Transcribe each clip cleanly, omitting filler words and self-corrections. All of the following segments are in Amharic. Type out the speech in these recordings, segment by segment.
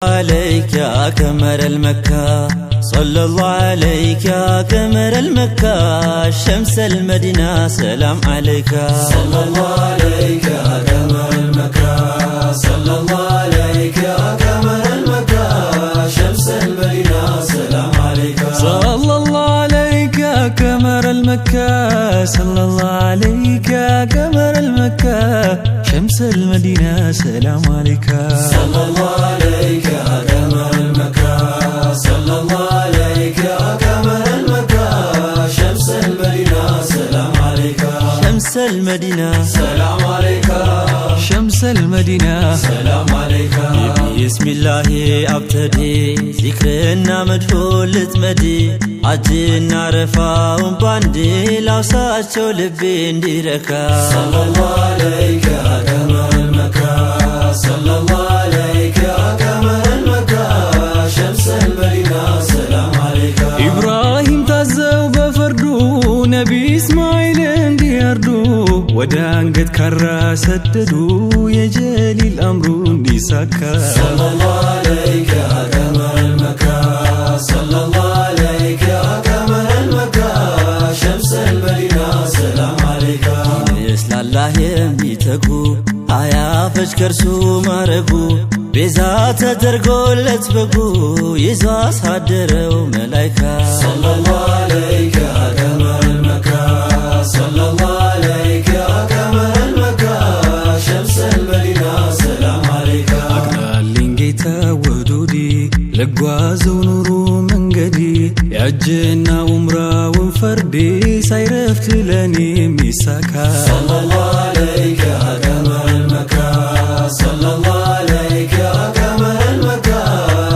عليك يا قمر المكة صلى الله عليك يا قمر المكة شمس المدينة سلام عليك صلى الله عليك يا قمر المكة صلى الله عليك يا قمر المكة شمس المدينة سلام عليك صلى الله عليك يا قمر المكة صلى الله عليك يا قمر المكة شمس المدينة سلام عليك صلى الله عليك يا قمر المكة صلى الله عليك يا قمر المكة شمس المدينة سلام عليك شمس المدينة سلام عليك شمس المدينة سلام عليك بسم الله أبتدي ذكرنا مدحول لتمدي عجلنا رفاهم باندي لو ساتشو لبي انديركا صلى الله عليك يا قمر المكة صلى الله عليك يا قمر المكة شمس المدينة سلام عليك إبراهيم تزو بفردو نبي إسماعيل انديردو ودان قد كرا سددو يا جليل أمرو انديساكا صلى الله عليك يا قمر المكة صلى الله عليك يا قمر المكة شمس المدينة سلام عليك مثل الله يميتكو آيا فشكرسو مارقو بيزات ترقول لتبقو يزواس هادرو ملايكا صلى الله عليك يا قمر المكة صلى الله عليك يا قمر المكة شمس المدينة سلام عليك أقلالين جيتا ودودي لقوازو نورو منقدي يعجنا ومرا ومفردي سايرفت لاني ميساكا صلى الله عليك يا قمر المكة صلى الله عليك يا قمر المكة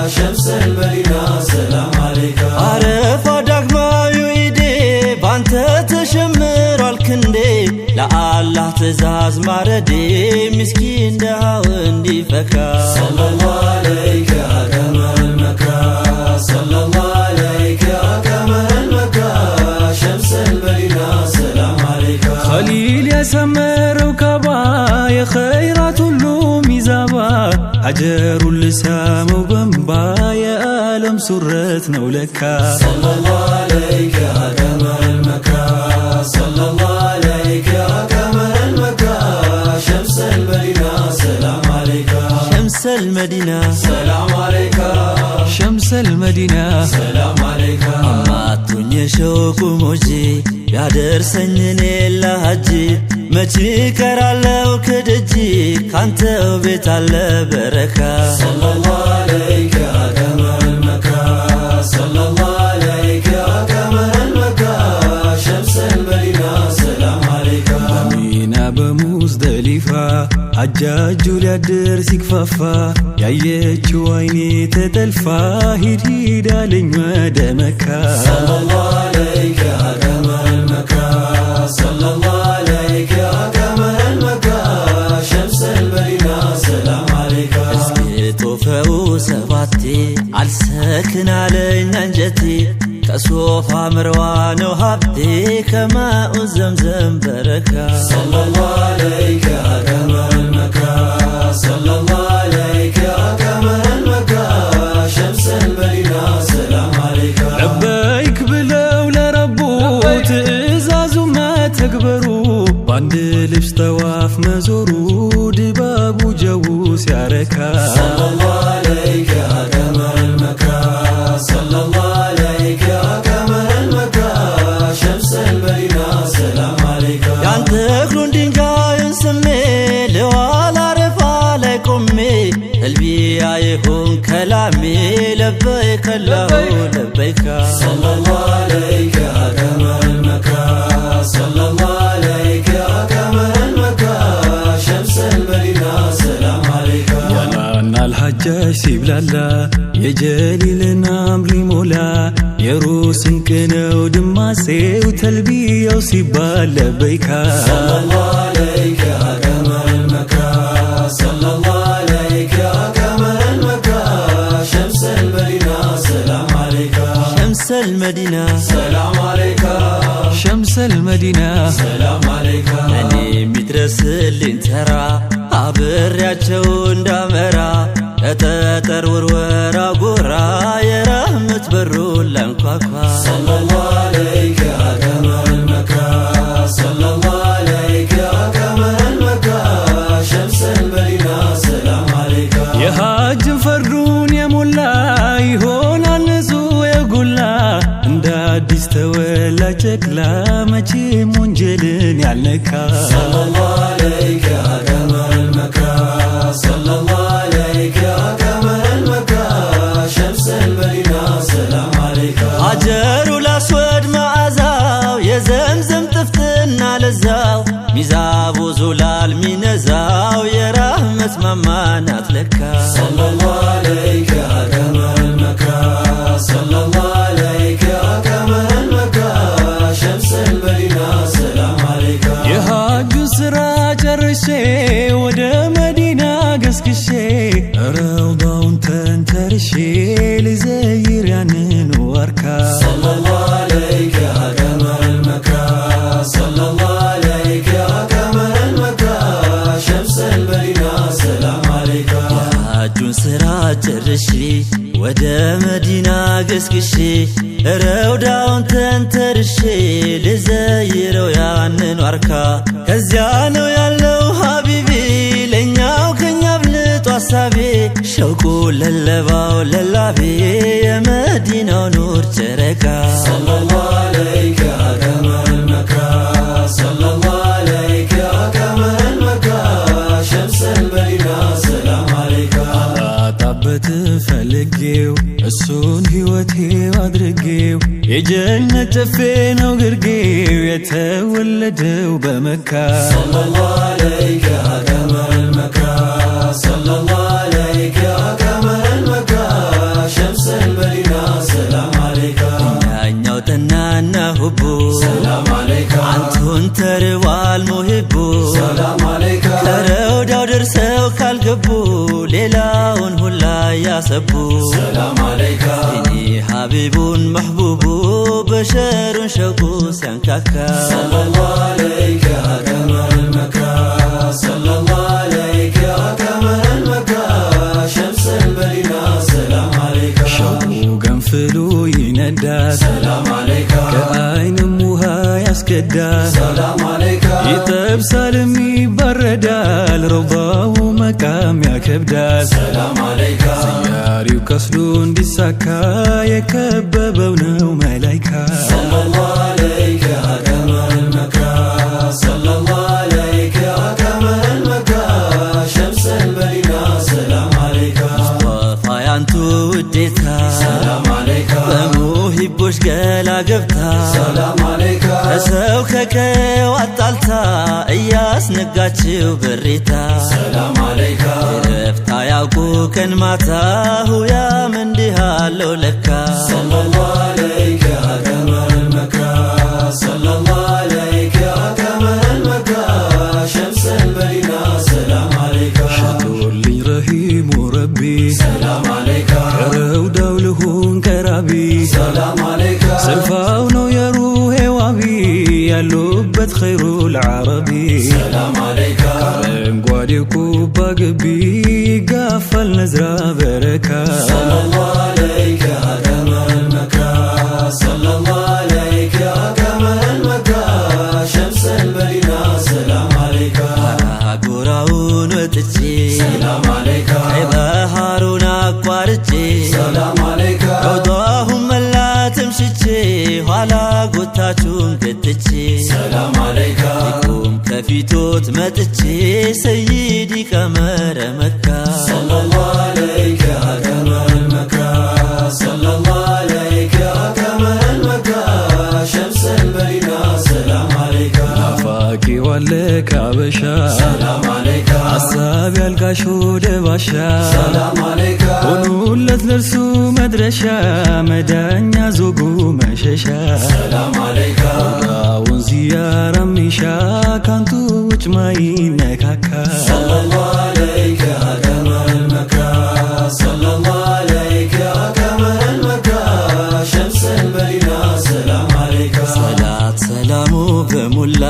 شمس المدينة سلام عليك عرفا داقما يويدي بانت تشمر الكندي لا الله تزاز ماردي مسكين دهاون دي فكا صلى الله عليك يا قمر المكة صلى الله عليك يا قمر المكة شمس المدينة سلام عليك خليل يا سمر وكبا يا خيرات اللوم يزابا عجر اللسام وبنبا يا آلم سرتنا ولكا صلى الله عليك يا قمر المكة صلى الله عليك يا قمر المكة شمس المدينة سلام عليك شمس المدينة سلام عليك شمس المدينة سلام عليك አማቱኝ ሸውቁ ሞጂ ያደርሰኝኔ ለሐጂ መቼ ቀራለው ከደጂ ካንተው ቤት አለ በረካ صلى الله عليك يا قمر المكة صلى الله عليك يا قمر المكة شمس المدينة سلام عليك بمينا بمزدلفة حجاجو ليادر سيكفافا ያየችው አይኔ ተጠልፋ ሂድ ሂድ አለኝ ወደ መካ صلى الله عليك يا قمر المكة صلى الله عليك يا قمر المكة شمس المدينة سلام عليك ጦፈው ሰባቴ አልሰክን አለኝ አንጀቴ ከሶፋ ምርዋ ነው ሀብቴ ከማኡ ዘምዘም በረካ صلى الله عليك يا قمر المكة صلى الله عليك يا قمر المكة شمس المدينة سلام عليك لبيك بلو لربو تئزازو ما تكبرو باند لبس طواف مزورو دبابو جوس ياركا صلى الله عليك يا قمر المكة صلى الله عليك يا قمر المكة شمس المدينة سلام عليك ያንተ እግሩን ድንጋዩን ስሜ ለዋላ ረፋ ላይ ቆሜ ቀልቢያ ይሁን ከላሜ ለበይከ አላሁ ለበይካ صلى الله عليك يا قمر المكة صلى الله عليك يا قمر المكة شمس المدينة سلام عليك ያናና الحجاج ሲብላላ የጀሊልና አምሪ ሞላ የሩስን ቅነው ድማሴው ተልቢያው ሲባል ለበይካ صلى الله عليك يا قمر المكة صلى الله عليك يا قمر المكة شمس المدينة سلام عليك شمس المدينة سلام عليك شمس المدينة سلام عليك እኔ የሚድረስልኝ ተራ አብሬያቸው እንዳመራ ለጠጠር ውርወራ ልብን ያልነካ ሰለላሁ ዐለይከ ያ ቀመረል መካ ሰለላሁ ዐለይከ ያ ቀመረል መካ ሸምሰል መዲና ሰላም ዐለይከ ሀጀሩ ላስወድ መዓዛው የዘምዘም ጥፍጥና ለዛው ሚዛቡ ዙላል ሚነዛው የራህመት ማማናት ለካ ሰለላሁ ዐለይከ ያ ቀመረል መካ ሰለላሁ ዐለይከ ያ ቀመረል መካ ሸምሰል መዲና ሰላም ዐለይከ የሐጁን ስራ ጨርሼ ወደ መዲና ገስግሼ ረውዳውን ተንተርሼ ልዘይር ያንን ዋርካ ሰለላሁ ዐለይከ ያ ቀመረል መካ ሰለላሁ ዐለይከ ያ ቀመረል መካ ሸምሰል መዲና ሰላም ዐለይከ የሐጁን ስራ ጨርሼ ወደ መዲና ገስግሼ ረውዳውን ተንተርሼ ልዘይረው ያንን ዋርካ ከዚያ ነው ያለው ሀቢቢ ለኛው ከኛ ብልጦ አሳቤ ሸውቁ ለለባው ለላቤ የመዲናው ኑር ጨረቃ ሰለላሁ ዐለይከ ያ ቀመረል መካ ሰለላሁ ዐለይከ ያ ቀመረል መካ ሸምሰል መዲና ሰላም ዐለይከ አጣበት ፈልጌው እሱን ሕይወቴ አድርጌው የጀነት ጨፌ ነው ግርጌው የተወለደው በመካ ሰለላሁ ዐለይከ ያ ቀመረል መካ ሰለላሁ ዐለይከ ያ ቀመረል መካ ሸምሰል መዲና ሰላም ዐለይከ ያኛው ጠናና ሁቡ ሰላም ዐለይከ አንቱን ተርቧል ሙሂቡ ሰላም ዐለይከ ከረውዳው ደርሰው ካልገቡ ሌላውን ሁላ ያሰቡ ሰላም ዐለይከ እኔ ሀቢቡን መሕቡቡ በሸሩን ሸውቁ ሲያንካካ ሰለላሁ ዐለይከ ያ ቀመረል መካ ሰለላሁ ዐለይከ ያ ቀመረል መካ ሸምሰል መዲና ሰላም ዐለይከ ሸውቁ ገንፍሎ ይነዳል ሰላም ዐለይከ ከአይንም ውሃ ያስገዳል ሰላም ዐለይከ ይጠብሳልም ይባረዳል ረውዳው መቃም ያከብዳል ሰላም ዐለይከ ያሪው ከስሎ እንዲሳካ የከበበው ነው መላይካ ሰለላሁ ዐለይከ ያ ቀመረል መካ ሰለላሁ ዐለይከ ያ ቀመረል መካ ሸምሰል መዲና ሰላም ዐለይከ ሙስጠፋ ያንቱ ውዴታ ሰላም ዐለይከ በሙሂቦች ገላ ገብታ ሰላም ዐለይከ ከሰው ከቀየው አጣልታ እያስነጋችው በሬታ ሰላም ዐለይከ ረፍታ ያውቁ ቀን ማታ ሁያም እንዲህ አለው ለካ ሰለላሁ ዐለይከ ያ ቀመረል መካ ሰለላሁ ዐለይከ ያ ቀመረል መካ ሸምሰል መዲና ሰላም ዐለይከ ሸቶልኝ ረሂሙ ረቢ ሰላም ዐለይከ ከረውዳው ልሁን ቀራቢ ሰላም ዐለይከ ስልፋው ነው የሩሄ ዋቢ ያሉበት ኸይሩል ዓረቢ ሰላም ዐለይከ አረንጓዴ ኩባ ግቢ ጋፋል ነዝራ በረካ ሰለላሁ ዐለይከ ያ ቀመረል መካ ሰለላሁ ዐለይከ ያ ቀመረል መካ ሸምሰል መዲና ሰላም ዐለይከ ጎራውን ወጥቼ ሰላም ዐለይከ ቀይ ባህሩን አቋርጬ ሰላም ዐለይከ ረውዳሁን መላትም ሽቼ ኋላ ጎታችሁን ገትቼ ሰላም ዐለይከ ቁም ከፊቶት መጥቼ ሰይዲ ቀመረ መካ ሰለላሁ ዐለይከ ያ ቀመረል መካ ሰለላሁ ዐለይከ ያ ቀመረል መካ ሸምሰል መዲና ሰላም ዐለይከ ናፋቂው አለ ካበሻ ሰላም ዐለይከ ሐሳብ ያልጋሽ ወደ ባሻ ሰላም ዐለይከ ሆኑለት ለርሱ መድረሻ መዳኛ ዞጉ መሸሻ ሰላም ዐለይከ ራውን ዚያራ ሚሻ ካንቱ ውጭ ማይነካካ ሰለላሁ ዐለይከ ያ ቀመረል መካ ሰለላሁ ዐለይከ ያ ቀመረል መካ ሸምሰል መዲና ሰላም ዐለይከ ሰላት ሰላሙ በሙላ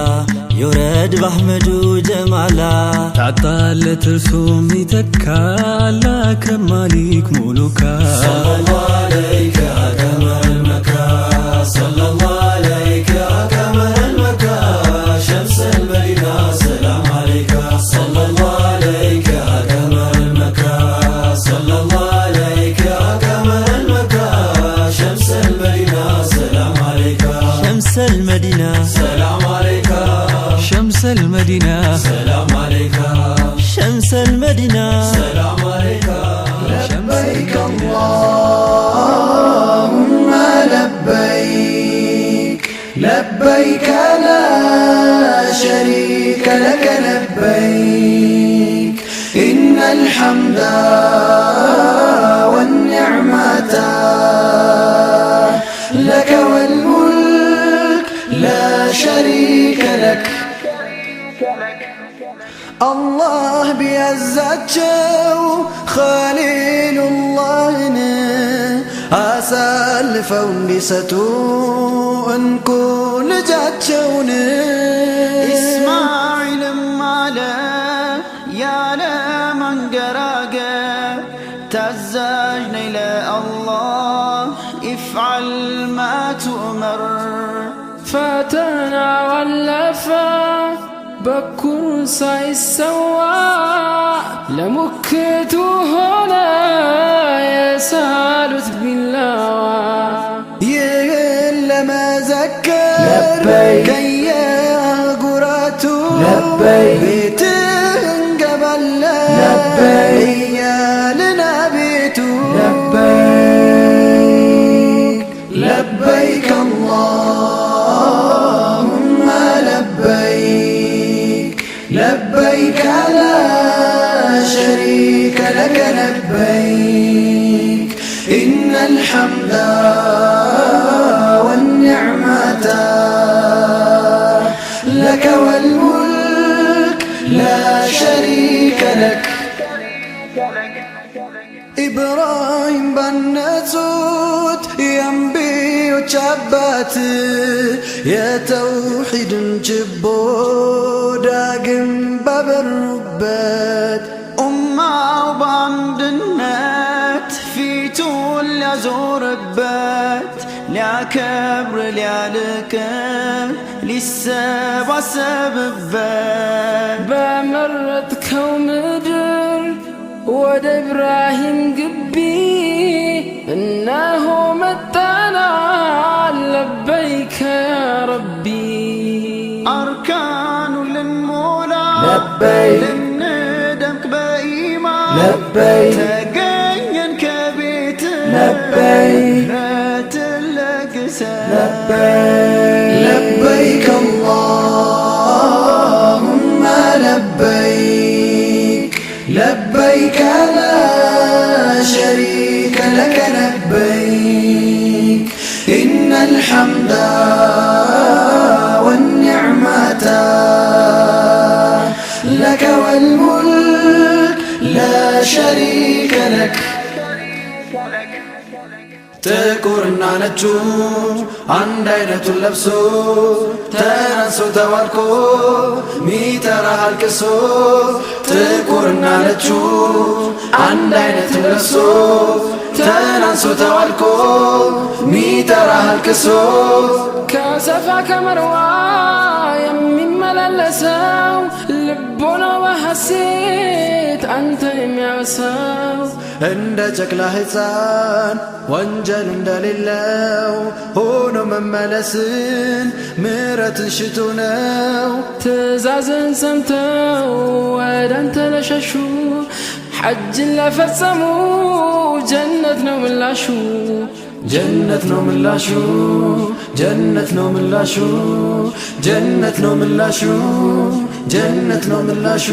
ይውረድ በአሕመዱ ጀማላ ታጣለት እርሱም ይተካ ላከማሊክ ሙሉካ ሰለላሁ ዐለይከ ያ ቀመረል መካ ሰለላሁ ዐለይከ ያ ቀመረል መካ ሸምሰል መዲና ሰላም ዐለይከ ሰለላሁ ዐለይከ ያ ቀመረል መካ ሰለላሁ ዐለይከ ያ ቀመረል መካ ሸምሰል መዲና ሰላም ዐለይከ ሸምሰል መዲና ሰላም ዐለይከ شمس المدينة سلام عليك شمس المدينة سلام عليك لبيك اللهم لبيك لبيك لا شريك لك لبيك إن الحمد والنعمة لك والملك لا شريك لك الله بيزاتشو خليل الله أسالفው እንዲሰጡ እንኩ ልጃቸውን ኢስማዒልም አለ ያለ መንገራገር ታዛዥ ነኝ ለአላህ ኢፍዓል ማ ቱእመር ፈተናው አለፈ በኩር ሳይሰዋ ለሙክቱ ሆነ የሳሉት ቢላዋ ይህን ለመዘከር ከየጉራቱ ቤትህ እንገባለን እያልን አቤቱ ለበይክ اللهم لبيك لبيك لا شريك لك لبيك إن الحمد والنعمة لك والملك لا شريك لك إبراهيم بنتوت ينبيوች አባት የተውሂድን ችቦ ዳግም ባበሩበት ኡማው በአንድነት ፊቱን ሊያዞርበት ሊያከብር ሊያልቅም ሊሰባሰብበት በመረጥከው ምድር ወደ ኢብራሂም ግቢ እነሆ መጣና ለበይከ ያ ረቢ አርካኑ ልንሞላ ልንደምቅ በኢማን ተገኘን ከቤት ምሕረትን ለግሰን لبيك اللهم لبيك لبيك لا شريك لك لبيك إن الحمد والنعمة لك والملك لا شريك لك ጥቁርና ነጩ አንድ አይነቱን ለብሶ ተነሶ ተዋልቆ ሚጠራህ አልቅሶ ጥቁርና ነጩ አንድ አይነቱን ለብሶ ተነሶ ተዋልቆ ሚጠራህ አልቅሶ ከሰፋ ከመርዋ የሚመላለሰው ልቦናው በሐሴት አንተ የሚያወሳው እንደ ጨቅላ ሕፃን ወንጀል እንደሌለው ሆኖ መመለስን ምሕረትን ሽቶ ነው። ትእዛዝን ሰምተው ወደ አንተ ለሸሹ ሐጅን ለፈጸሙ ጀነት ነው ምላሹ ጀነት ነው ምላሹ ጀነት ነው ምላሹ ጀነት ነው ምላሹ ጀነት ነው ምላሹ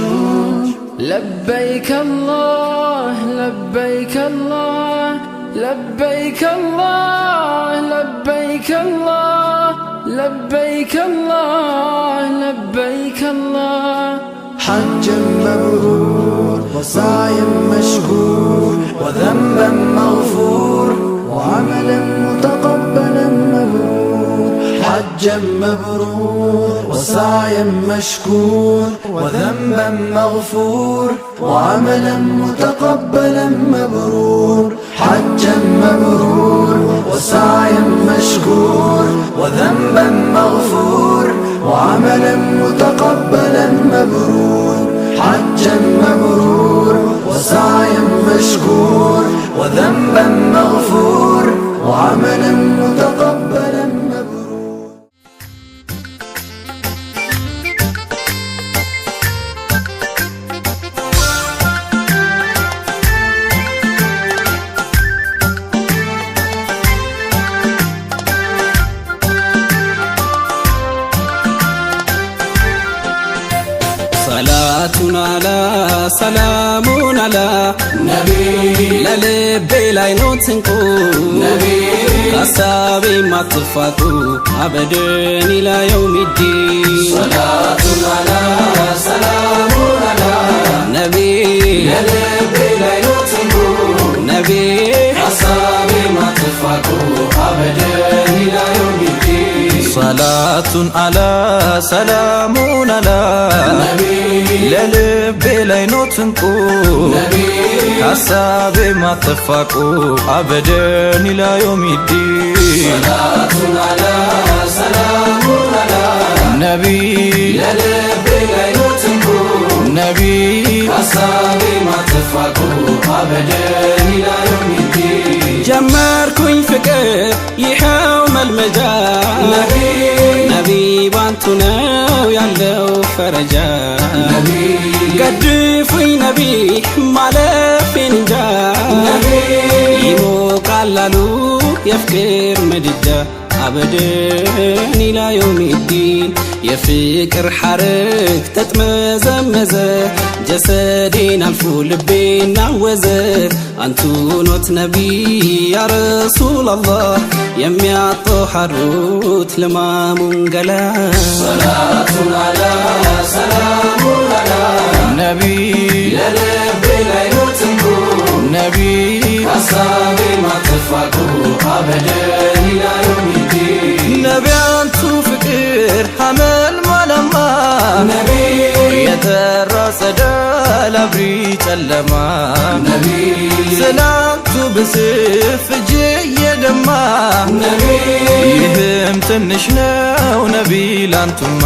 لبيك الله لبيك الله لبيك الله لبيك الله لبيك الله لبيك الله حج مبرور وسعي مشكور وذنبا مغفور وعملا متقبلا مبرور حجا مبرور وسعيا مشكور وذنبا مغفور وعملا متقبلا مبرور حجا مبرور وسعيا مشكور وذنبا مغفور وعملا متقبلا مبرور حجا مبرور وسعيا مشكور وذنبا مغفور وعملا متقبلا مبرور ሰላቱን አላ ሰላሙን አላ ነቢ ለልቤ ላይ ነው ትንቁ ነቢ ከሀሳቤ ማትፋቱ አበደን ኢላ የውሚዲን ሰላቱን አላ ሰላሙን አላ ነቢ ለልቤ ላይ ነው ትንቁ ነቢ ከሀሳቤ ማትፋቱ አበደን ኢላ የውሚዲን ሰላቱን አላ ሰላሙን አላ ነቢ ለልቤ ላይ ነው ትንቁ ነቢ ከሀሳቤ ማትፋቁ አበደን ኢላ የውሚዲን ሰላቱን አላ ሰላሙን አላ ነቢ ለልቤ ላይ ነው ትንቁ ነቢ ከሀሳቤ ማትፋቁ አበደን ኢላ የውሚዲን ጀመርኩኝ ፍቅር ይኸው መልመጃ ነቢ ባንቱ ነው ያለው ፈረጃ ገድፉኝ ነቢ ማለፌን እንጃ ይሞቃል አሉ የፍቅር ምድጃ አበደን ኢላ የውሚዲን የፍቅር ሐረግ ተጥመዘመዘ ጀሰዴን አልፎ ልቤን ናወዘ አንቱ ኖት ነቢ ያ ረሱላላህ የሚያጦሐሩት ልማሙን ገላ ሰላቱን አላ ሰላሙን አላ ነቢ ለልቤ ላይ ነው ትንቁ ነቢ ከሀሳቤ ማትፋቁ አበደን ኢላ የውሚዲን ነቢያንቱ ፍቅር ሐመል ማለማ ነቢ የተራ ጸዳል አብሪ ጨለማ ነቢ ስላንቱ ብስፍ እጄ የደማ ነቢ ይህም ትንሽ ነው ነቢ ላንቱማ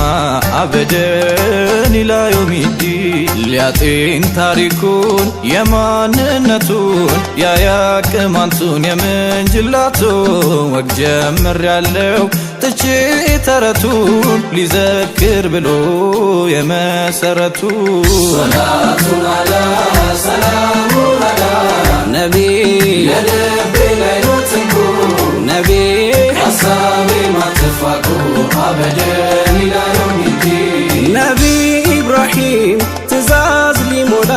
አበደን ኢላ የውሚዲን ሊያጤን ታሪኩን የማንነቱን ያያቅማንቱን የምንጅላቱን ወግ ጀምር ያለው ትቼ ተረቱን ሊዘክር ብሎ የመሰረቱ ሰላቱን አላ ሰላሙን አላ ነቢ ለልቤ ላይ ነው ትንቁ ነቢ ከሀሳቤ ማትፋቁ አበደን ኢላ የውሚዲን ነቢ ኢብራሂም ትእዛዝ ሊሞላ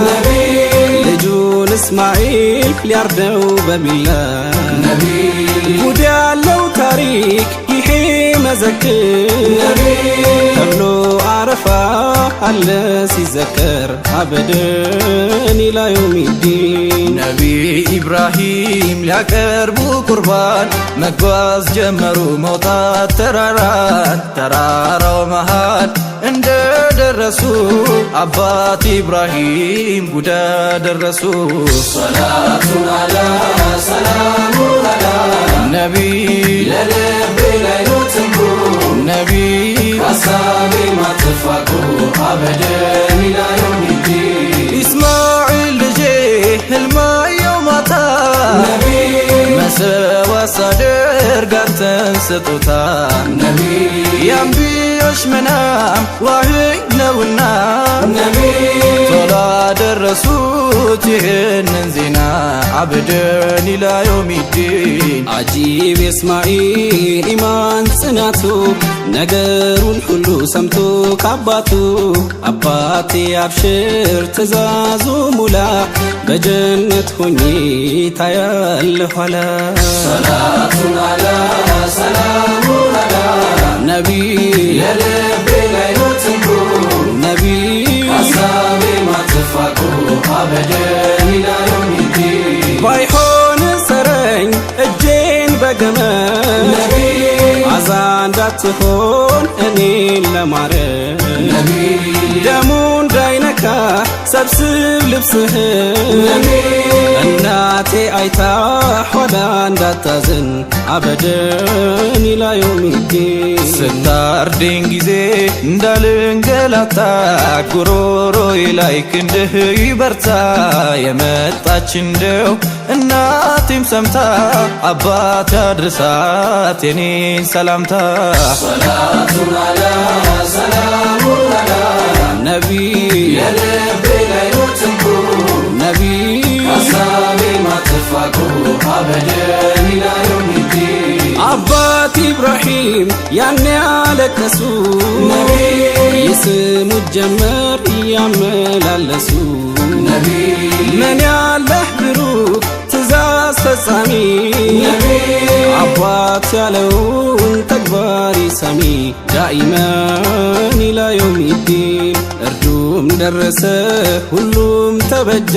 ነቢ ልጁን እስማኤል ሊያርደው በሚላ ነቢ ጉድ ያለው ታሪክ ይሄ መዘክር ነቢ ተብሎ አረፋ አለ ሲዘከር አበደን ኢላ የውሚዲን ነቢ ኢብራሂም ሊያቀርቡ ቁርባን መጓዝ ጀመሩ መውጣት ተራራን ተራራው መሃል እንደደረሱ አባት ኢብራሂም ጉዳ ደረሱ ሰላቱን አላ ሰላሙን አላ ነቢ ለልቤ ላይ ነው ትንቁ ነቢ ከሀሳቤ ማትፋቁ አበደን ኢላ የውሚዲን ኢስማዒል ልጄ ህልማየው ማታ ነቢ መሰዋ ሳደርግ አንተን ስጦታ ነቢ የአንቢዮች መናም ዋህይ ነውና ነቢ ቶላ ደረሱት ይህንን ዜና አበደን ኢላ የውሚዲን አጂብ የእስማኤል ኢማን ጽናቱ ነገሩን ሁሉ ሰምቶ ካባቱ አባቴ አብሽር ትእዛዙ ሙላ በጀነት ሆኜ ታያለህ ኋላ ሰላቱን አላ ሰላሙን አላ ነቢ ለልቤ ላይ ነው ትንቁ ነቢ ከሀሳቤ ማትፋቁ አበደን ኢላ የውሚዲን ባይሆን ሰረኝ እጄን በገመድ ነቢ አዛ እንዳትሆን እኔን ለማረድ ነቢ ደሙ እንዳይነካ ሰብስብ ልብስህን ነቢ እናቴ አይታ ኋላ እንዳታዝን አበደን ኢላ የውሚዲን ስታርደኝ ጊዜ እንዳልንገላታ ጉሮሮዬ ላይ ክንድህ ይበርታ የመጣች እንደው እናቴም ሰምታ አባት ያድርሳት የኔን ሰላምታ ሰላቱን አላ ሰላሙን አላ ነቢ የልቤ ላይ ነው ትንቁ ነቢ ከሀሳቤ ማትፋቁ አበደን ኢላ የውሚዲን አባት ኢብራሂም ያኔ ያለቀሱ ነቢ ይስሙት ጀመር እያመላለሱ ነቢ ምን ያለህ ብሩክ ትእዛዝ ፈጻሚ አባት ያለውን ተግባሪ ሰሚ ዳኢመን ኢላ የውሚዲን እርዱም ደረሰ ሁሉም ተበጀ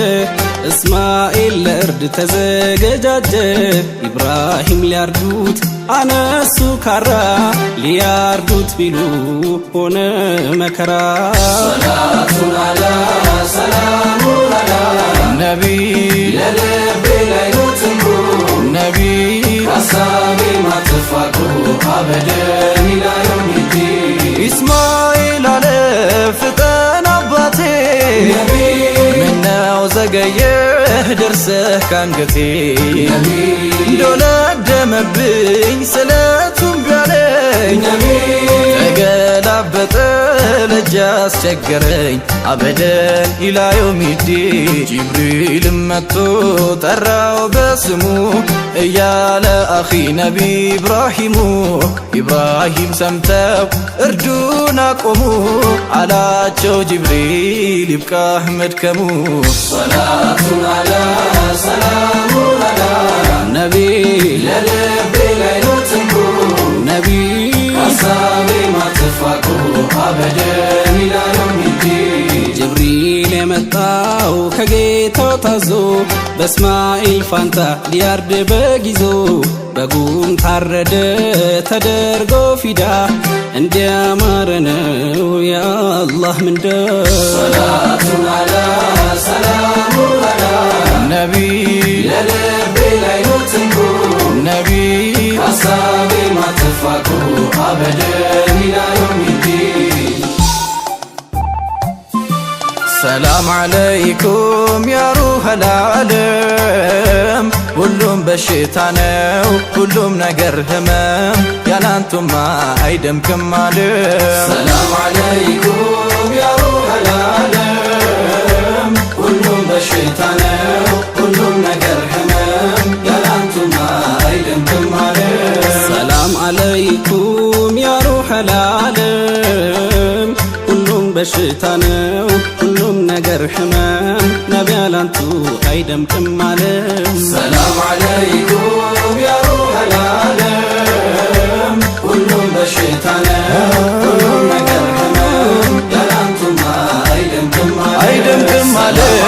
እስማኤል ለእርድ ተዘገጃጀ ኢብራሂም ሊያርዱት አነሱ ካራ ሊያርዱት ቢሉ ሆነ መከራ ሰላቱን አላ ሰላሙን አላ ነቢ የልቤ ላይ ነው ትንቡ ነቢ ሐሳቤ ማትፋቁ አበደን ኢላ የውሚዲን ኢስማኤል አለ ፍጠን አባቴ ነቢ ምነው ዘገየህ ደርሰህ ካንገቴ ዶለደመብኝ ስለቱም ቢያለኝ ነቢ ተገላበጠ ለእጅ አስቸገረኝ አበደን ኢላ የውሚዲን ጅብሪልም መጥቶ ጠራው በስሙ እያለ አኺ ነቢ ኢብራሂም ሰምተው እርዱን አቆሙ አላቸው ጅብሪል ይብቃህ መድከሙ ሰላቱን አላ ሰላሙን አላ ነቢ የልቤ ላይ ነው ትንቡ ነቢ ሐሳቤ ማትፋቁ አበደን ኢላ የውሚዲን ጅብሪል የመጣው ከጌታው ታዞ በእስማኤል ፋንታ ሊያርድ በጊዞ በጉም ታረደ ተደርጎ ፊዳ እንዲያማረ ነው የአላህ ምንዳ ሰላቱን አላ ሰላሙን አላ ነቢ የልቤ ላይ ነው ትንቡ ነቢ ሐሳቤ ማትፋቁ አበደን ኢላ የውሚዲን ሰላም አለይኩም ያ ሩሐል ዓለም ሁሉም በሽታ ነው ሁሉም ነገር ህመም ያላንቱማ አይደምቅም ዓለም ሰላም አለይኩም ያ ሩሐል ዓለም ሁሉም በሽታ ነው ሁሉም ነገር ህመም ያላንቱማ አይደምቅም ዓለም ሰላም አለይኩም ያ ሩሐል ዓለም ሁሉም በሽታ ነው ሁሉም ነገር ህመም ነቢ ያላንቱ አይደምቅም ዓለም ሰላም አለይኩም ያ ሩሐል ዓለም ሁሉም በሽታ ነው ሁሉም ነገር ህመም ያላንቱማ አይደምቅም ዓለም አይደምቅም ዓለም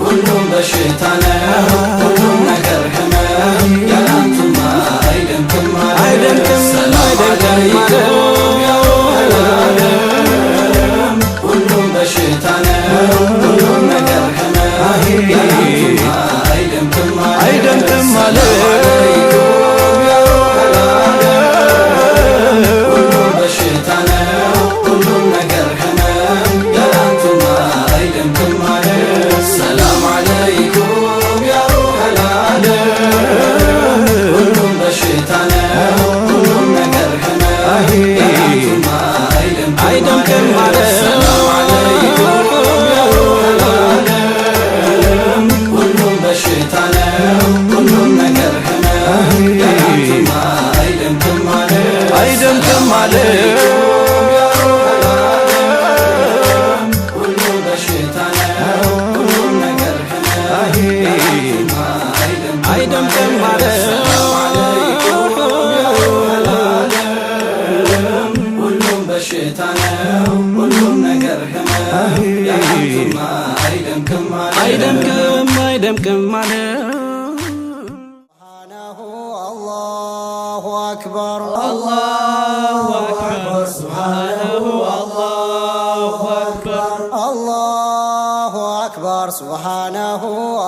ሁሉም በሽታ ነው ሁሉም ነገር ህመም ያላንቱማ አይደምቅም አይደምቅም ሁሉም በሽታ ነው ሁሉም ነገር ህመም ያላንቱማ አይደምቅም አይደምቅም ዓለም ሁሉም በሽታ ነው ሁሉም ነገር ህመም ያላንቱማ አይደምቅም ሰላም አለይኩም ያ ሩሐል ዓለም ሁሉም በሽታ ነው ሁሉም ነገር ህመም ያላንቱማ አይደምቅም ሰላም አለይኩም ያ ሩሐል ዓለም ሁሉም በሽታ ነው ሁሉም ነገር ህመም ያላንቱማ አይደምቅም አይደምቅም ዓለም ሁሉም በሽታ ነው ሁሉም ነገር ህመም ያላንቱማ አይደምቅም ዓለም ሁሉም በሽታ ነው ሁሉም ነገር ህመም ያላንቱማ አይደምቅም አይደምቅም ዓለም الله أكبر الله أكبر سبحانه الله أكبر الله أكبر سبحانه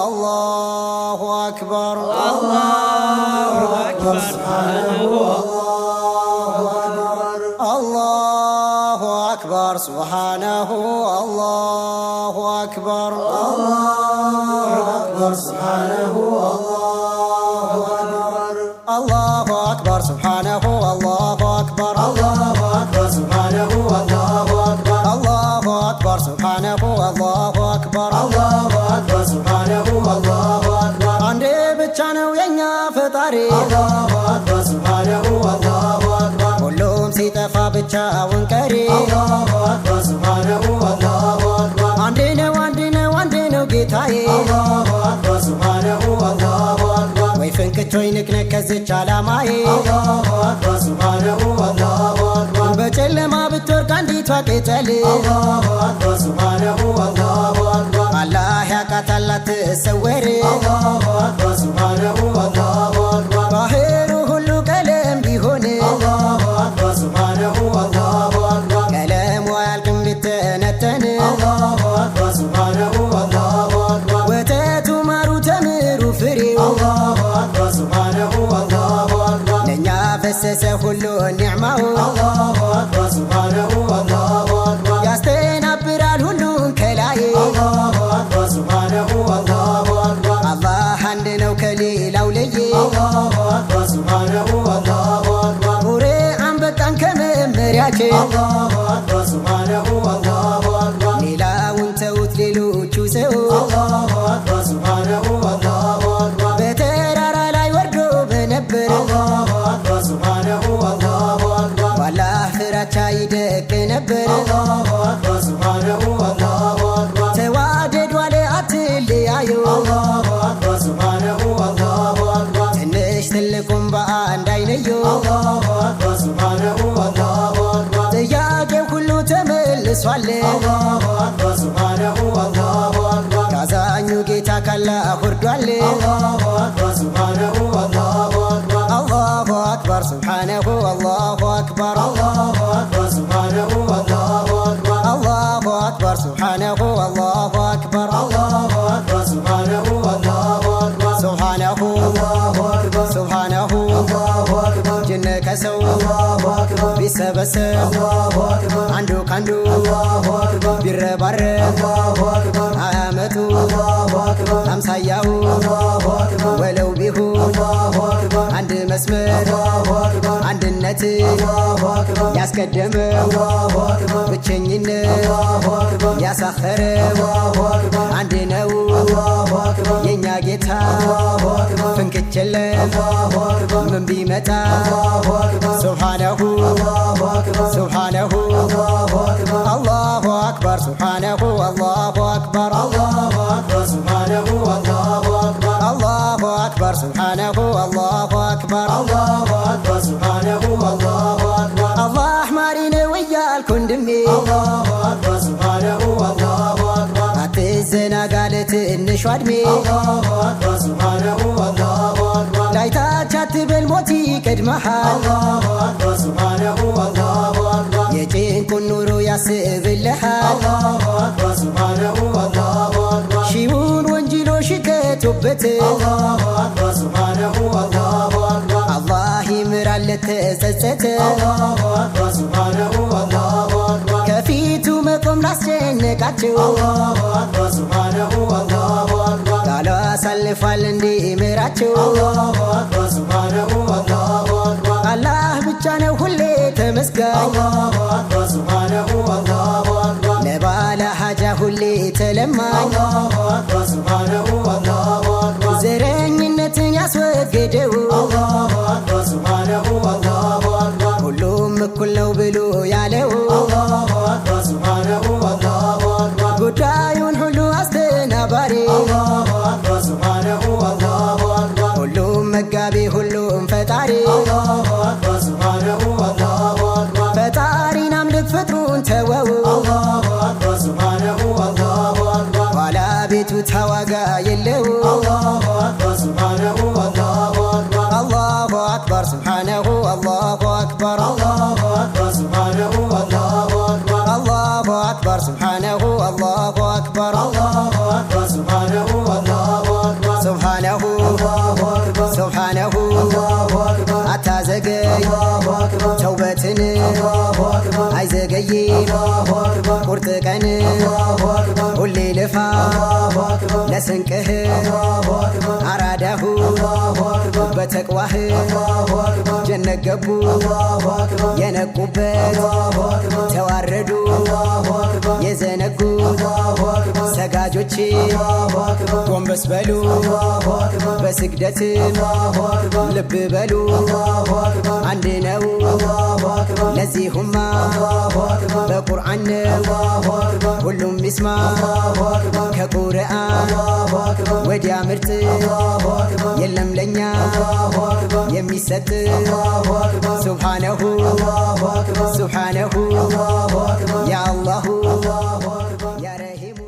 الله أكبر الله أكبر سبحانه الله أكبر سبحانه الله أكبر الله أكبر سبحانه الله أكبر سبحانه الله أكبر الله أكبر سبحانه الله أكبر الله أكبر سبحانه الله أكبر الله أكبر سبحانه الله أكبر عندي بتشانو ينيا فتاري الله أكبر سبحانه الله أكبر ብቻውን ቀሪ አላሁ አክበር ሱብሓነሁ አላሁ አክበር አንዴ ነው አንዴ ነው አንዴ ነው ጌታዬ አላሁ አክበር ሱብሓነሁ አላሁ አክበር ወይ ፍንክቾይ ንቅንቅ ከዝች ዓላማዬ አላሁ አክበር ሱብሓነሁ አላሁ አክበር በጨለማ ብትወርቅ አንዲቷ ቅጠል አላሁ አክበር ሱብሓነሁ አላሁ አክበር አላህ ያቃታል አትሰወር አላሁ አክበር ሱብሓነሁ አላሁ አክበር ባህሩ ሁሉ ቀለም ቢሆን አላሁ አክበር ሱብሓነሁ አላሁ አክበር ቀለሙ አያልቅም ቢተነተን አላሁ አክበር ሱብሓነሁ አላሁ አክበር ወተቱ ማሩ ተምሩ ፍሬው አላሁ አክበር ሱብሓነሁ አላሁ አክበር ለእኛ ፈሰሰ ሁሉ ኒዕማው አላሁ አክበር ሱብሓነሁ አላሁ አክበር ያስተናብራል ሁሉን ከላይ አላሁ አክበር ሱብሓነሁ አላሁ አክበር አላህ አንድ ነው ከሌላው ለየ አላሁ አክበር ሱብሓነሁ አላሁ አክበር ቁርአን በቃን ከመመሪያችን አላሁ አክበር ሱብሓነሁ አላሁ አክበር ሌላውን ተውት ሌሎቹ ሰው አላሁ አክበር ሱብሓነሁ አላሁ አክበር በተራራ ላይ ወርዶ በነበር አላሁ አክበር ሱብሓነሁ አላሁ አክበር ባላህ ፍራቻ ይደቅ ነበር አላሁ አክበር ሱብሓነሁ አላሁ አክበር ተዋደድ ዋለ አትለያዩ አላሁ አክበር ሱብሓነሁ አላሁ አክበር ትንሽ ትልቁም በአንድ አይነዩ አላሁ አክበር ሱብሓነሁ አላሁ አክበር ጥያቄው ሁሉ ተመልሷል አላሁ አክበር ሱብሓነሁ አላሁ አክበር ካዛኙ ጌታ ካላህ ወርዷል አላሁ አክበር ሱብሓነሁ አላሁ አክበር አላሁ አክበር ሱብሓነሁ አላሁ አክበር አላሁ አክበር ሱብሓነሁ አላሁ አክበር አላሁ አክበር ሱብሓነሁ አላሁ አክበር አላሁ አክበር ሱብሓነሁ አላሁ አክበር ሱብሓነሁ አላሁ አክበር ሱብሓነሁ አላሁ አክበር ጅን ከሰው አላሁ አክበር ቢሰበሰብ አላሁ አክበር አንዱ ካንዱ አላሁ አክበር ቢረባረብ አላሁ አክበር አመቱ አላሁ አክበር አምሳያው አላሁ አክበር ወለው ቢሆን አላሁ አክበር አንድ መስመር አላሁ አክበር አንድነት አላሁ አክበር ያስቀደመው አላሁ አክበር ብቸኝነት አላሁ አክበር ያሳኸረው አላሁ አክበር አንድ ነው አላሁ አክበር የእኛ ጌታ አላሁ አክበር ፍንክች የለም አላሁ አክበር ምን ቢመጣ አላሁ አክበር ሱብሓነሁ አላሁ አክበር ሱብሓነሁ አላሁ አክበር አላሁ አክበር ሱብሓነሁ አላሁ አክበር አላሁ አክበር ሱብሓነሁ አላሁ አክበር አላሁ አክበር ሱብሓነሁ አላሁ አክበር አላሁ አክበር ሱብሓነሁ አላሁ አክበር አላህ ማሪ ነው እያልኩ ወንድሜ አላሁ አክበር ሱብሓነሁ አላሁ አክበር አትዘናጋ ለትንሿ ዕድሜ አላሁ አክበር ሱብሓነሁ አላሁ አክበር ላይታች አትበል ሞት ይቀድመሃል አላሁ አክበር ሱብሓነሁ አላሁ አክበር የጭንቁን ኑሮ ያስብልሃል አላሁ አክበር ሱብሓነሁ አላሁ አክበር ሺውን ወንጅሎ ሽከቶበት አላሁ አክበር ሱብሓነሁ አላሁ አክበር አላህ ይምራል ለተጸጸተ አላሁ አክበር ሱብሓነሁ አላሁ አክበር ከፊቱ መቆም ላስጨነቃቸው አላሁ አክበር ሱብሓነሁ አላሁ አክበር ቃሉ አሳልፏል እንዲምራቸው አላሁ አክበር ሱብሓነሁ አላሁ አክበር አላህ ብቻ ነው ሁሌ ተመስጋኝ አላሁ አክበር ሱብሓነሁ አላሁ አክበር ለባለ ሀጃ ሁሌ ተለማኝ አላሁ አክበር ሱብሓነሁ አላሁ አክበር ዘረኝነትን ያስወገደው አላሁ አክበር ሱብሓነሁ አላሁ አክበር ሁሉም እኩል ነው ብሎ ያለው አላሁ አክበር ሱብሓነሁ አላሁ አክበር ጉዳዩን ሁሉ አስተናባሪ አላሁ አክበር ሱብሓነሁ አላሁ አክበር ሁሉም መጋቢ ሁሉም ፈጣሪ አላሁ አክበር ሱብሓነሁ አላሁ አክበር ፈጣሪን አምልክ ፍጥሩን ተወው አላሁ አክበር ሱብሓነሁ አላሁ አክበር ኋላ ቤቱ ተዋጋ የለው አላሁ አክበር ሱብሓነሁ አላሁ አክበር አላሁ አክበር ሱብሓነሁ አላሁ አክበር አላሁ አክበር ሱብሓነሁ አላሁ አክበር አላሁ አክበር ሱብሓነሁ አላሁ አክበር አላሁ አክበር ሱብሓነሁ አላሁ አክበር ሱብሓነሁ አላሁ አክበር ሱብሓነሁ አላሁ አክበር አታዘገይ አላሁ አክበር ተውበትን አላሁ አክበር አይዘገይም አላሁ አክበር ቁርጥ ቀን አላሁ አክበር ሁሌ ልፋ አላሁ አክበር ለስንቅህ አላሁ አክበር አራዳሁ አላሁ አክበር በተቅዋህ አላሁ አክበር ጀነት ገቡ አላሁ አክበር የነቁበት አላሁ አክበር ተዋረዱ አላሁ አክበር የዘነጉ አላሁ አክበር ሰጋጆች አላሁ አክበር ጎንበስ በሉ አላሁ አክበር በስግደት አላሁ አክበር ልብ በሉ አላሁ አክበር አንድ ነው አላሁ ለዚሁማ በቁርአን ሁሉም ይስማ ከቁርአን ወዲያ ምርጥ የለም ለኛ የሚሰጥ ሱብሓነሁ ሱብሓነሁ ያ አላሁ ያ ረሂሙ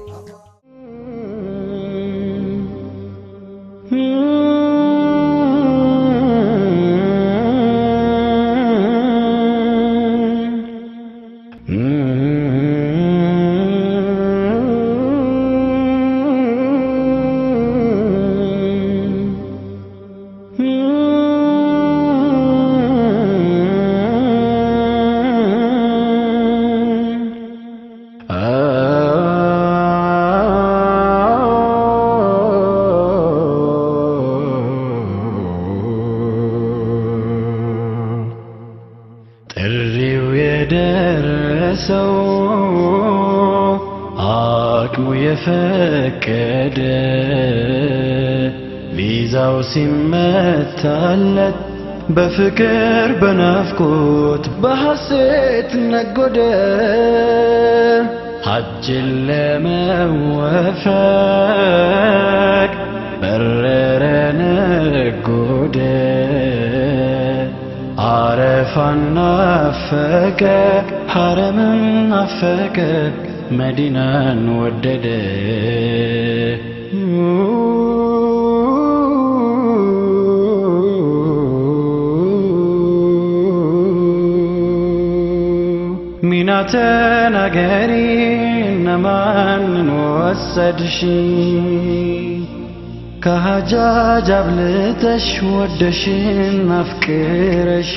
ጥሪው የደረሰው አቅሙ የፈቀደ ቪዛው ሲመታለት በፍቅር በናፍቆት በሐሴት ነጎደ ሐጅን ለመወፈቅ በረረ ነጎደ አረፋን ናፈቀ ሐረምን ናፈቀ መዲናን ወደደ ሚና ተናገሪ እነማንን ወሰድሽ ከሐጃጅ አብልተሽ ወደሽን አፍቅረሽ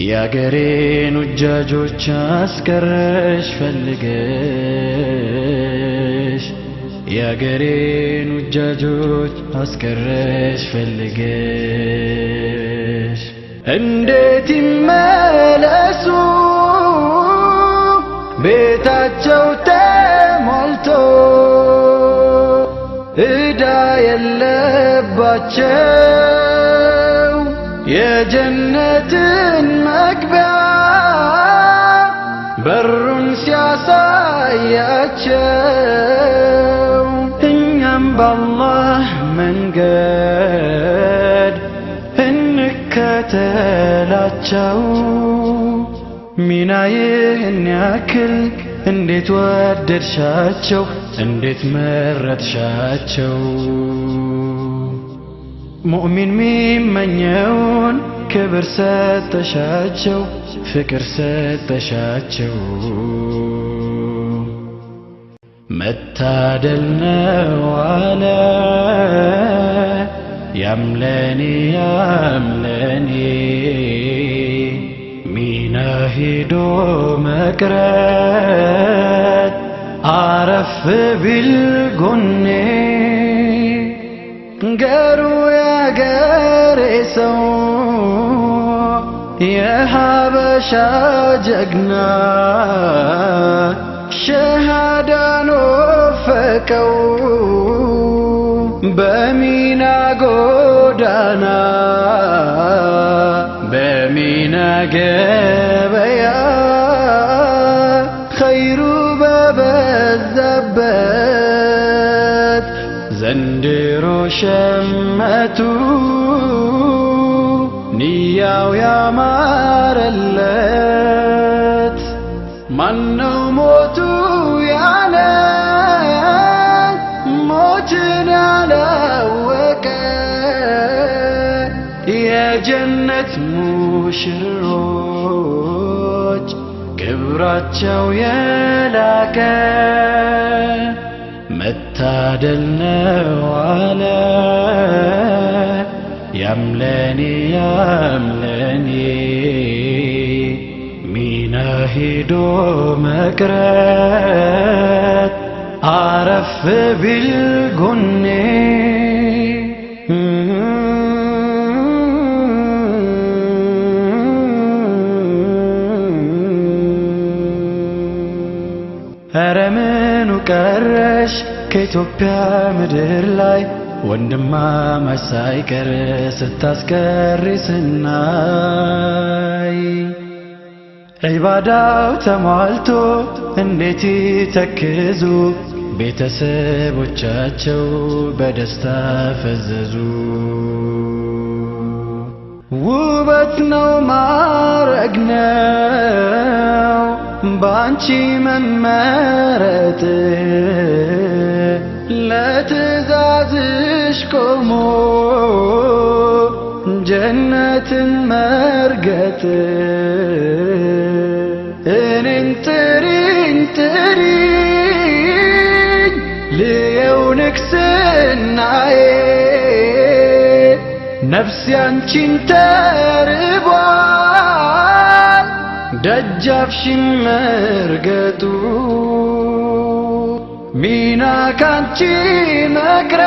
ያገሬን ውጃጆች አስቀረሽ ፈልገሽ ያገሬን ውጃጆች አስቀረሽ ፈልገሽ እንዴት ይመለሱ ቤታቸው ተሞልቶ እዳ የለባቸው የጀነትን መግቢያ በሩን ሲያሳያቸው እኛም በአላህ መንገድ እንከተላቸው ሚና ይህን ያክል እንዴት ወደድሻቸው እንዴት መረጥሻቸው ሙእሚን ሚመኘውን ክብር ሰጠሻቸው ፍቅር ሰጠሻቸው መታደል ነው አለ ያምለኔ ያምለኔ ሚና ሄዶ መቅረት አረፍ ቢል ጎኔ ገሩ ያገሬ ሰው የሀበሻ ጀግና ሸሃዳን ወፈቀው በሚና ጎዳና በሚና ገበያ ኸይሩ በበዛበት ዘንድሮ ሸመቱ ንያው ያማረለት ማነው ሞቱ ያለ ሞትን ያላወቀ የጀነት ሙሽሮች ክብራቸው የላቀ መታደል ነው አለ ያምለኔ ያምለኔ ሚና ሄዶ መቅረት አረፍ ቢል ጎኔ ኧረ ምኑ ቀረሽ ከኢትዮጵያ ምድር ላይ ወንድማማች ሳይቀር ስታስቀሪ ስናይ ዒባዳው ተሟልቶ እንዴት ይተክዙ ቤተሰቦቻቸው በደስታ ፈዘዙ። ውበት ነው ማረግ ነው ባንቺ መመረጥ ለትእዛዝሽ ቆሞ ጀነትን መርገጥ እኔን ጥሪኝ ጥሪኝ ልየው ንግስናዬ ነፍስ ያንቺን ተርቧል ደጃፍሽን መርገጡ ሚና ካንቺ መቅረት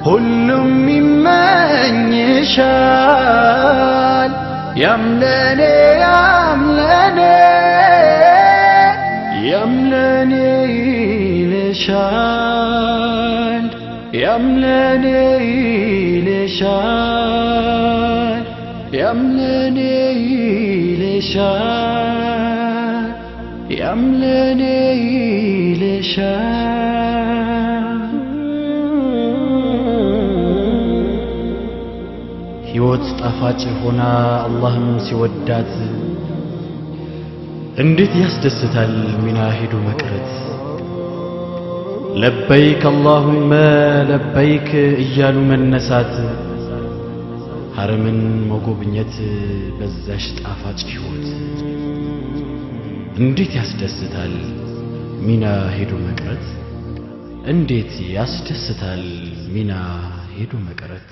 ሁሉም ይመኝሻል ያምለኔ ያምለኔ ያምለኔ ይልሻል ያምለኔ ይልሻል ያምለኔ ይልሻል ያምለኔ ይልሻል። ሕይወት ጣፋጭ ሆና አላህም ሲወዳት እንዴት ያስደስታል ሚና ሄዶ መቅረት። ለበይክ አላሁመ ለበይክ እያሉ መነሳት ሐረምን መጎብኘት በዛሽ ጣፋጭ ሕይወት እንዴት ያስደስታል ሚና ሄዶ መቅረት። እንዴት ያስደስታል ሚና ሄዶ መቅረት።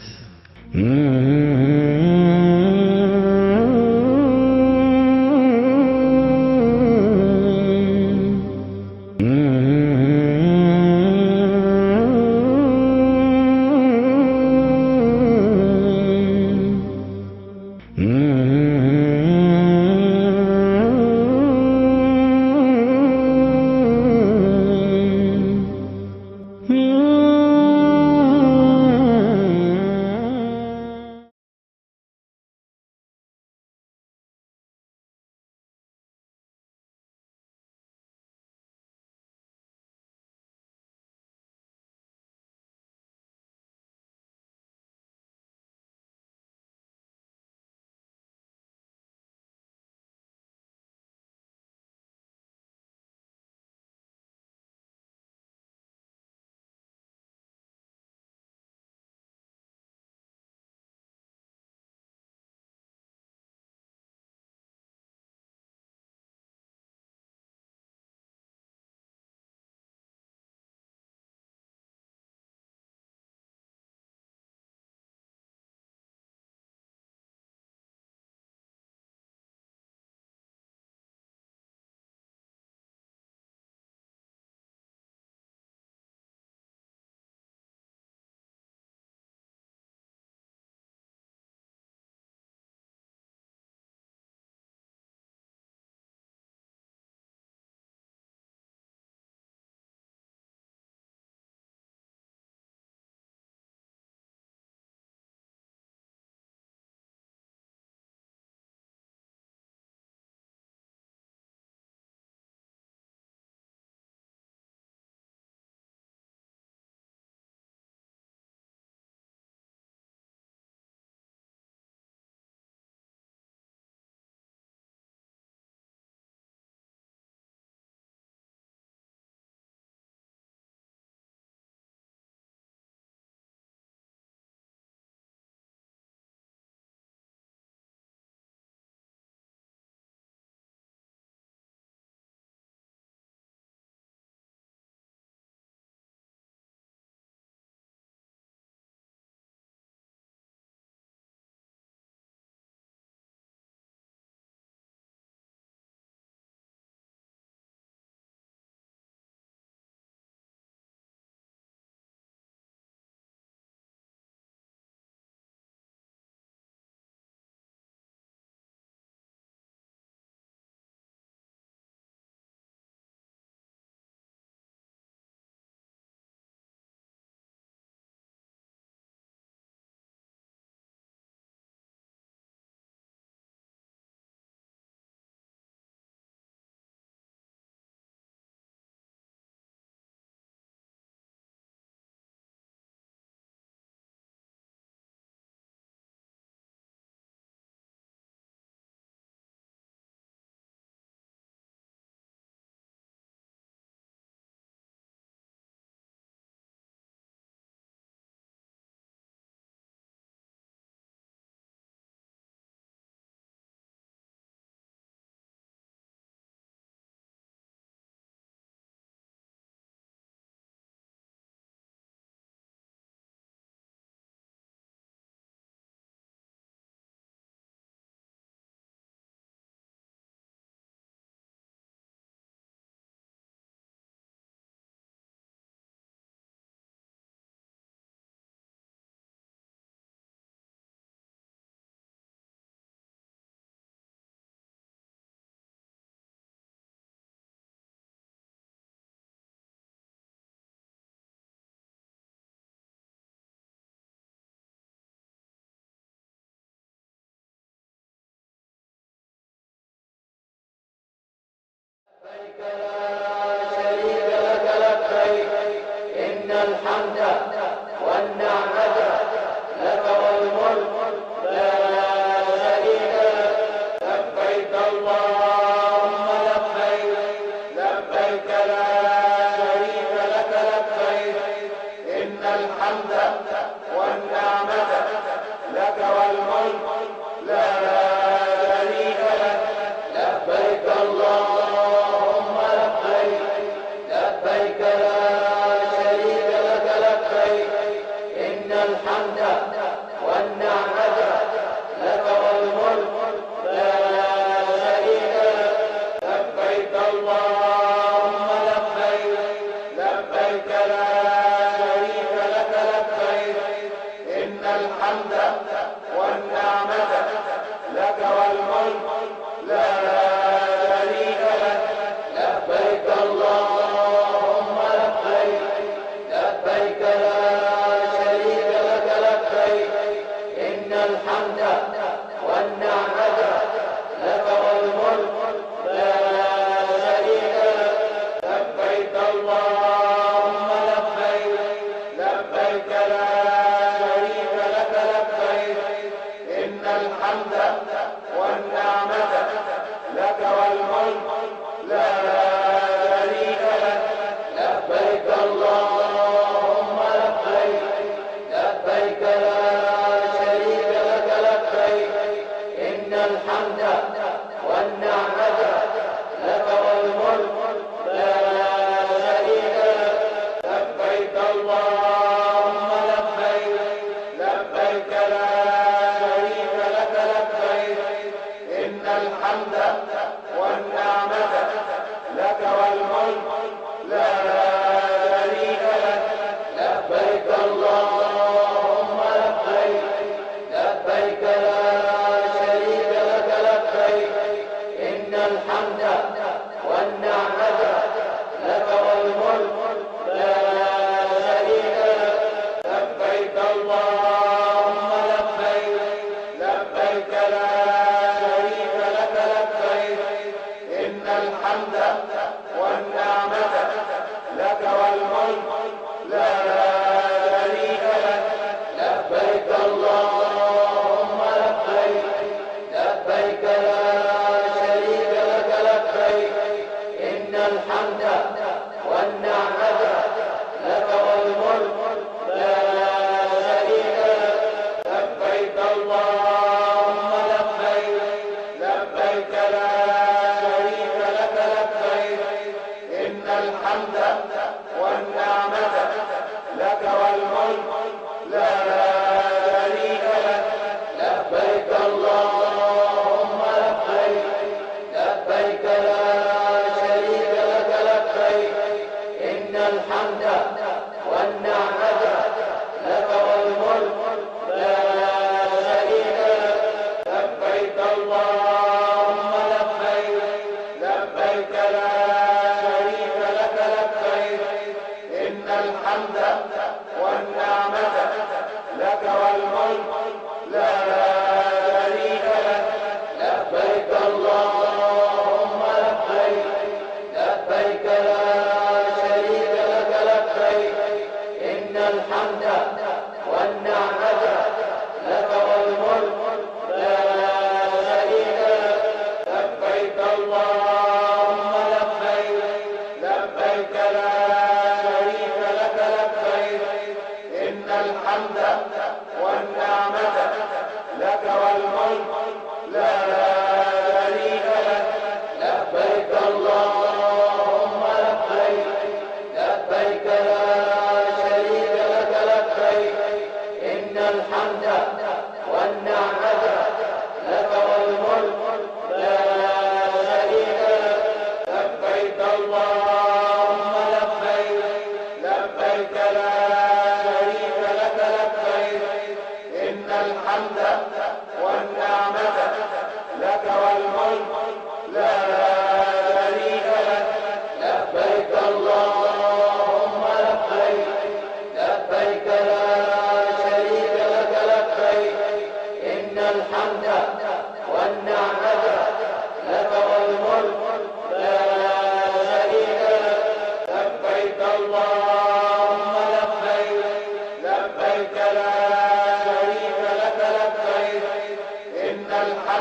الحمد والنعمة لك والملك لا شريك لك لبيك اللهم لبيك لبيك لا شريك لك لبيك إن الحمد والنعمة لك والملك لا شريك لك لبيك اللهم لبيك لبيك لا شريك لك لبيك إن الحمد والنعمة لك والملك لا شريك لك لبيك اللهم لبيك لبيك لا شريك لك لبيك إن الحمد والنعمة لك والملك لا شريك لك لبيك اللهم لبيك لبيك لا شريك لك لبيك إن الحمد والنعمة لك والملك لا شريك لك لبيك اللهم لبيك لبيك لا شريك لك لبيك إن الحمد والنعمة لك والملك لا شريك لك لبيك اللهم لبيك لبيك لا شريك لك لبيك إن الحمد والنعمة لك والملك لا شريك لك لبيك اللهم لبيك لبيك لا شريك لك لبيك إن الحمد والنعمة لك والملك لا شريك لك لبيك اللهم لبيك لبيك لا شريك لك لبيك إن الحمد والنعمة لك والملك لا شريك لك لبيك اللهم لبيك لبيك لا شريك لك لبيك إن الحمد والنعمة لك والملك لا شريك لك لبيك اللهم لبيك لبيك لا شريك لك لبيك إن الحمد والنعمة لك والملك لا شريك لك لبيك اللهم لبيك لبيك لا شريك لك لبيك إن الحمد والنعمة لك والملك لا شريك لك لبيك اللهم لبيك لبيك لا شريك لك لبيك إن الحمد والنعمة لك والملك لا شريك لك لبيك اللهم لبيك لبيك لا شريك لك لبيك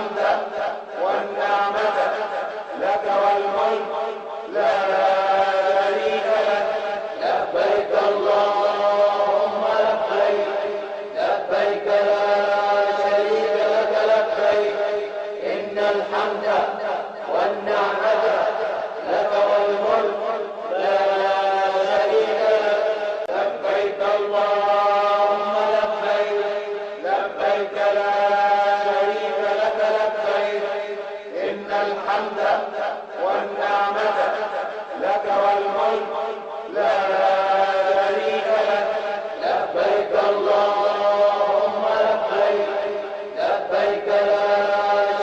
الحمد والنعمة لك والملك لا شريك لك لبيك اللهم لبيك لبيك لا شريك لك لبيك إن الحمد والنعمة لك والملك لا شريك لك لبيك اللهم لبيك لبيك لا شريك لك لبيك إن الحمد والنعمة لك والملك لا شريك لك لبيك اللهم لبيك لبيك لا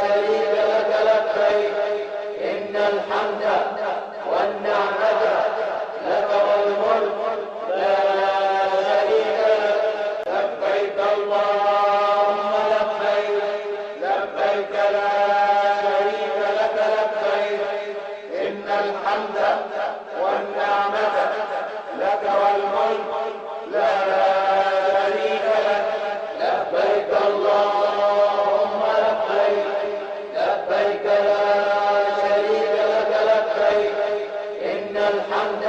شريك لك لبيك إن الحمد والنعمة لك والملك لا شريك لك لبيك اللهم لبيك لبيك لا شريك لك لبيك إن الحمد والنعمة لك والملك لا شريك لك لبيك اللهم لبيك لبيك لا شريك لك لبيك إن الحمد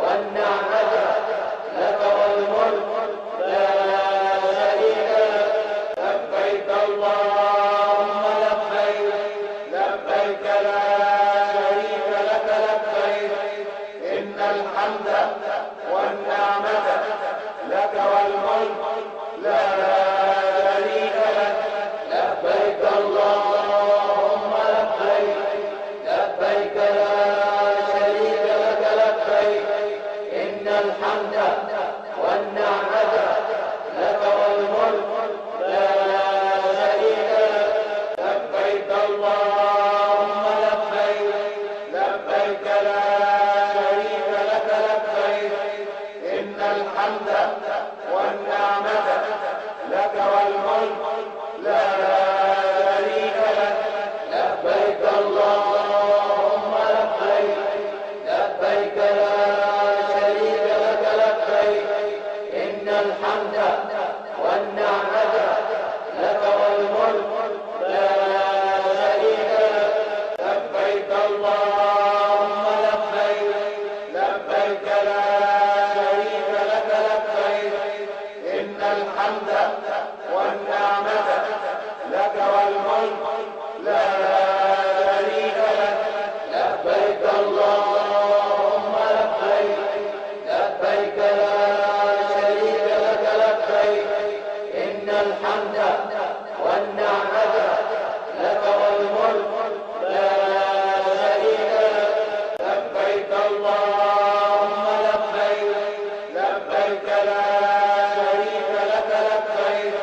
والنعمة لك والملك لا شريك لك لبيك اللهم لبيك لبيك لا شريك لك لبيك إن الحمد والنعمة لك والملك لا شريك لك لبيك اللهم لبيك لبيك لا شريك لك لبيك إن الحمد والنعمة لك والملك لا شريك لك لبيك اللهم لبيك لبيك لا شريك لك لبيك إن الحمد والنعمة لك والملك لا شريك لك لبيك اللهم لبيك لبيك لا شريك لك لبيك إن الحمد والنعمة لك والملك لا شريك لك لبيك اللهم لبيك لبيك لا شريك لك لبيك إن الحمد والنعمة لك والملك لا شريك لك لبيك اللهم لبيك لبيك لا شريك لك لبيك إن الحمد والنعمة لك والملك لا شريك لك لبيك اللهم لبيك لبيك لا شريك لك لبيك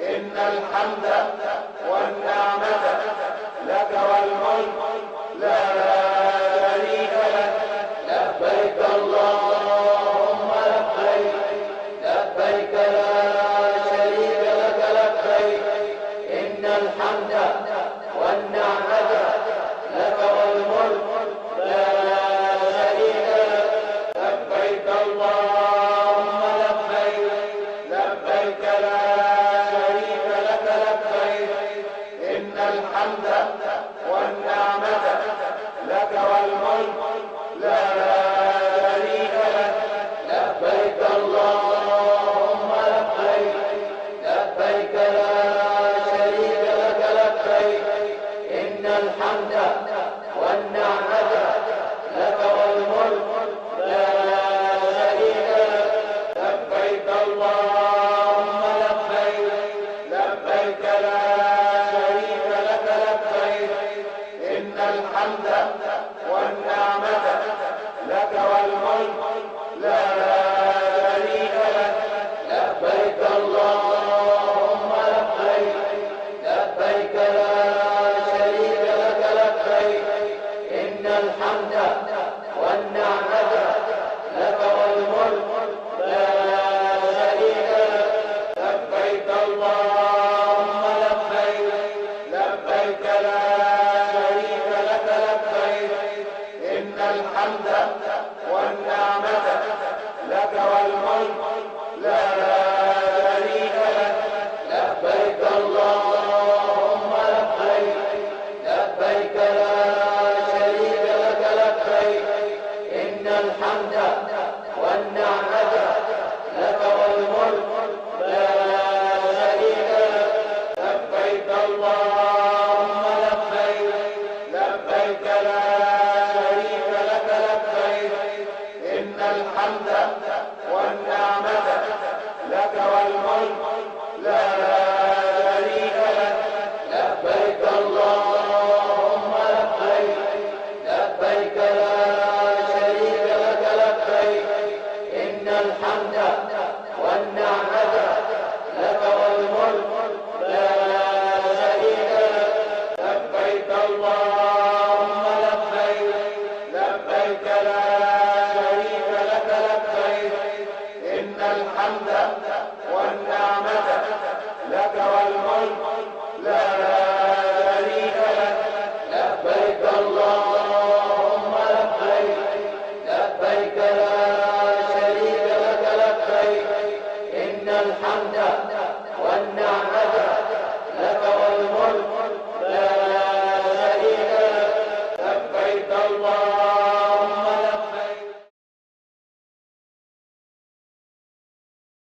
إن الحمد والنعمة لك والملك لا شريك لك لبيك اللهم لبيك لبيك لا شريك لك لبيك إن الحمد والنعمة لك والملك لا شريك لك لبيك اللهم لبيك لبيك لا شريك لك لبيك إن الحمد والنعمة لك والملك لا شريك لك لبيك اللهم لبيك لبيك لا شريك لك لبيك إن الحمد والنعمة لك والملك لا شريك لك لبيك اللهم لبيك لبيك لا شريك لك لبيك إن الحمد والنعمة لك والملك لا شريك لك لبيك اللهم لبيك لبيك لا شريك لك لبيك إن الحمد والنعمة لك والملك لا شريك لك لبيك اللهم لبيك لبيك لا شريك لك لبيك والنعمة لك